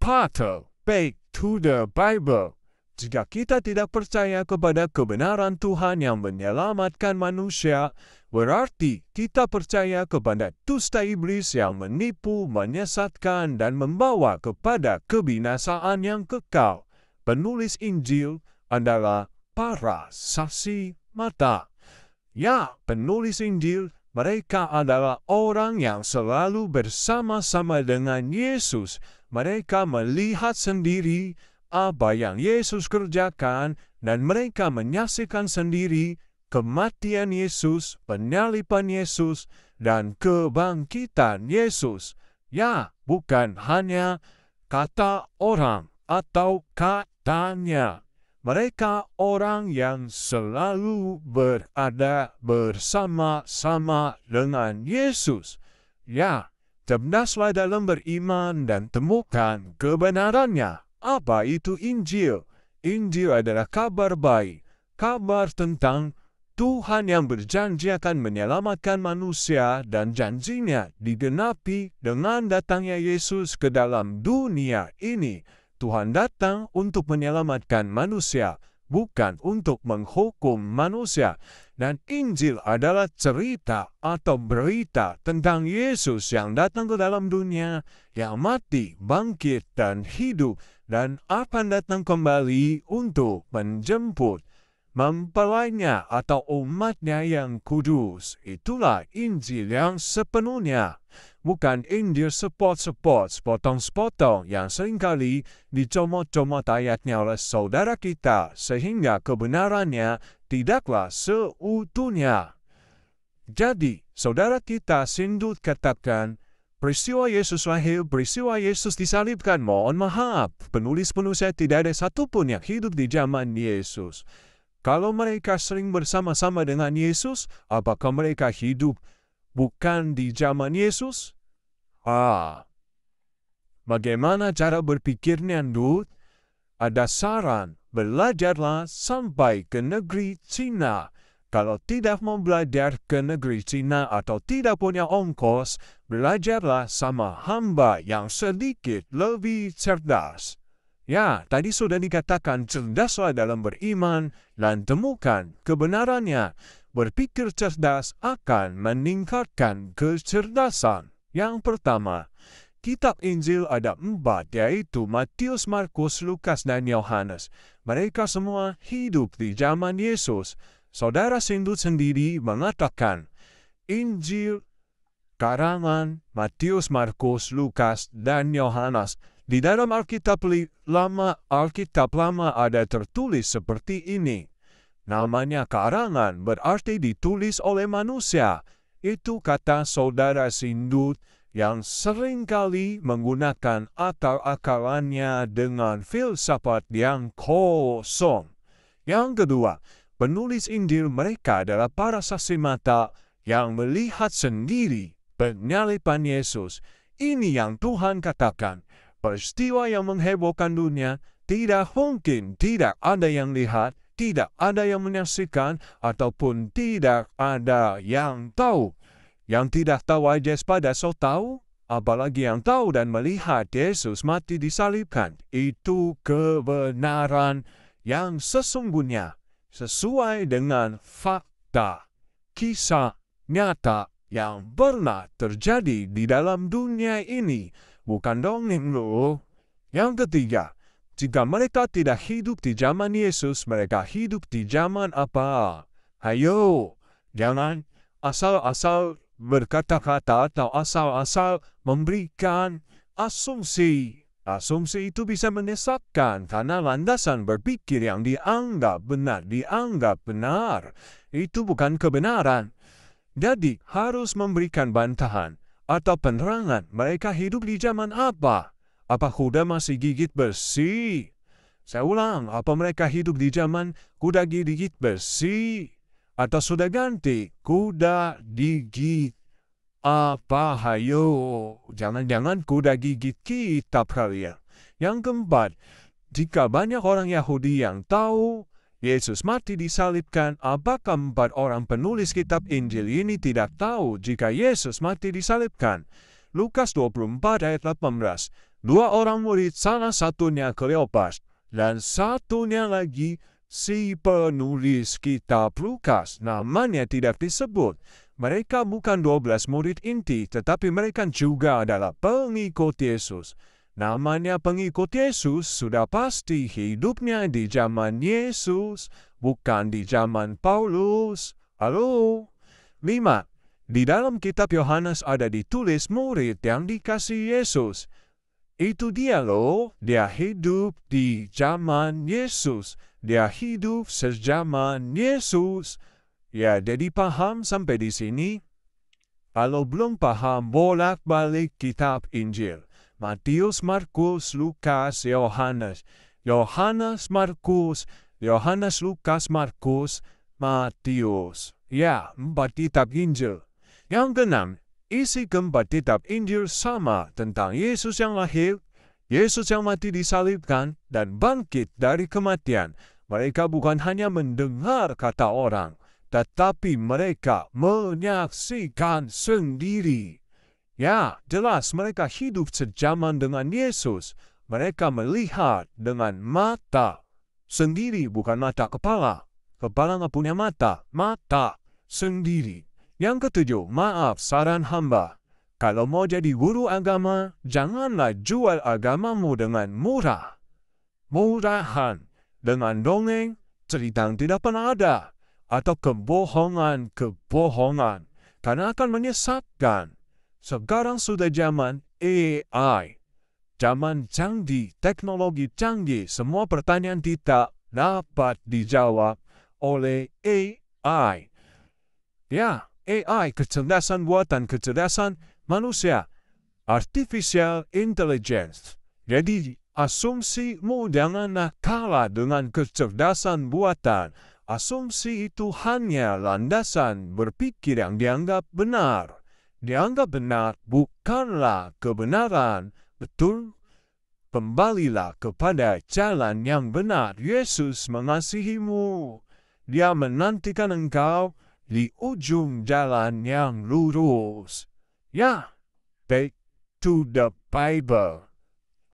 Part back to the Bible. Jika kita tidak percaya kepada kebenaran Tuhan yang menyelamatkan manusia, berarti kita percaya kepada dusta iblis yang menipu, menyesatkan, dan membawa kepada kebinasaan yang kekal. Penulis Injil adalah para saksi mata. Ya, penulis Injil, mereka adalah orang yang selalu bersama-sama dengan Yesus. Mereka melihat sendiri apa yang Yesus kerjakan, dan mereka menyaksikan sendiri kematian Yesus, penyaliban Yesus, dan kebangkitan Yesus. Ya, bukan hanya kata orang atau katanya. Mereka orang yang selalu berada bersama-sama dengan Yesus. Ya, cerdaslah dalam beriman dan temukan kebenarannya. Apa itu Injil? Injil adalah kabar baik, kabar tentang Tuhan yang berjanji akan menyelamatkan manusia, dan janjinya digenapi dengan datangnya Yesus ke dalam dunia ini. Tuhan datang untuk menyelamatkan manusia, bukan untuk menghukum manusia. Dan Injil adalah cerita atau berita tentang Yesus yang datang ke dalam dunia, yang mati, bangkit, dan hidup, dan akan datang kembali untuk menjemput mempelainya atau umatnya yang kudus. Itulah Injil yang sepenuhnya. Bukan Injil sepotong-sepotong yang seringkali dicomot-comot ayatnya oleh saudara kita, sehingga kebenarannya tidaklah seutuhnya. Jadi, saudara kita Sindut katakan, peristiwa Yesus lahir, peristiwa Yesus disalibkan. Mohon maaf, penulis-penulis tidak ada satupun yang hidup di zaman Yesus. Kalau mereka sering bersama-sama dengan Yesus, apakah mereka hidup bukan di zaman Yesus? Bagaimana cara berpikirnya, Ndut? Ada saran, belajarlah sampai ke negeri Cina. Kalau tidak mau belajar ke negeri Cina atau tidak punya ongkos, belajarlah sama hamba yang sedikit lebih cerdas. Ya, tadi sudah dikatakan cerdaslah dalam beriman dan temukan kebenarannya. Berpikir cerdas akan meningkatkan kecerdasan. Yang pertama, kitab Injil ada 4, yaitu Matius, Markus, Lukas, dan Yohanes. Mereka semua hidup di zaman Yesus. Saudara Sindut sendiri mengatakan, Injil karangan Matius, Markus, Lukas, dan Yohanes. Di dalam Alkitab Lama ada tertulis seperti ini. Namanya karangan berarti ditulis oleh manusia. Itu kata saudara Sindut yang seringkali menggunakan akal-akalannya dengan filsafat yang kosong. Yang kedua, penulis Injil mereka adalah para saksi mata yang melihat sendiri penyaliban Yesus. Ini yang Tuhan katakan. Peristiwa yang menghebohkan dunia, tidak mungkin tidak ada yang lihat, tidak ada yang menyaksikan, ataupun tidak ada yang tahu. Yang tidak tahu aja pada so tahu, apalagi yang tahu dan melihat Yesus mati disalibkan. Itu kebenaran yang sesungguhnya, sesuai dengan fakta, kisah nyata yang pernah terjadi di dalam dunia ini. Bukan dongeng loh. Yang ketiga, jika mereka tidak hidup di zaman Yesus, mereka hidup di zaman apa? Ayo, jangan asal-asal berkata-kata atau asal-asal memberikan asumsi. Asumsi itu bisa menyesatkan karena landasan berpikir yang dianggap benar. Itu bukan kebenaran. Jadi, harus memberikan bantahan atau penerangan. Mereka hidup di zaman apa? Apa kuda masih gigit besi? Saya ulang, apa mereka hidup di zaman kuda gigit besi? Atau sudah ganti kuda gigit apa? Hayo, jangan-jangan kuda gigit kitab kalian. Yang keempat, jika banyak orang Yahudi yang tahu Yesus mati disalibkan, apakah 4 orang penulis kitab Injil ini tidak tahu jika Yesus mati disalibkan? Lukas 24 ayat 18. Dua orang murid, salah satunya Kleopas, dan satunya lagi si penulis kitab Lukas, namanya tidak disebut. Mereka bukan 12 murid inti, tetapi mereka juga adalah pengikut Yesus. Namanya pengikut Yesus sudah pasti hidupnya di zaman Yesus, bukan di zaman Paulus. Halo? 5. Di dalam kitab Yohanes ada ditulis murid yang dikasih Yesus. Itu dia loh, dia hidup di zaman Yesus. Dia hidup sejaman Yesus. Ya, jadi paham sampai di sini? Kalau belum paham, bolak-balik kitab Injil. Matius, Markus, Lukas, Yohanes. Yohanes, Markus, Yohanes, Lukas, Markus, Matius. Ya, 4 kitab Injil. Yang keenam, isi keempat kitab Injil sama tentang Yesus yang lahir, Yesus yang mati disalibkan, dan bangkit dari kematian. Mereka bukan hanya mendengar kata orang, tetapi mereka menyaksikan sendiri. Ya, jelas mereka hidup sejaman dengan Yesus. Mereka melihat dengan mata sendiri, bukan mata kepala. Kepala nggak punya mata, mata sendiri. Yang ketujuh, maaf saran hamba. Kalau mau jadi guru agama, janganlah jual agamamu dengan murah. Murahan, dengan dongeng, cerita yang tidak pernah ada, atau kebohongan-kebohongan, karena akan menyesatkan. Sekarang sudah zaman AI. Zaman canggih, teknologi canggih, semua pertanyaan kita dapat dijawab oleh AI. Ya, AI, kecerdasan buatan, kecerdasan manusia, artificial intelligence. Jadi, asumsimu janganlah kalah dengan kecerdasan buatan. Asumsi itu hanya landasan berpikir yang dianggap benar. Dianggap benar bukanlah kebenaran. Betul? Kembalilah kepada jalan yang benar. Yesus mengasihimu. Dia menantikan engkau di ujung jalan yang lurus. Ya, back to the Bible.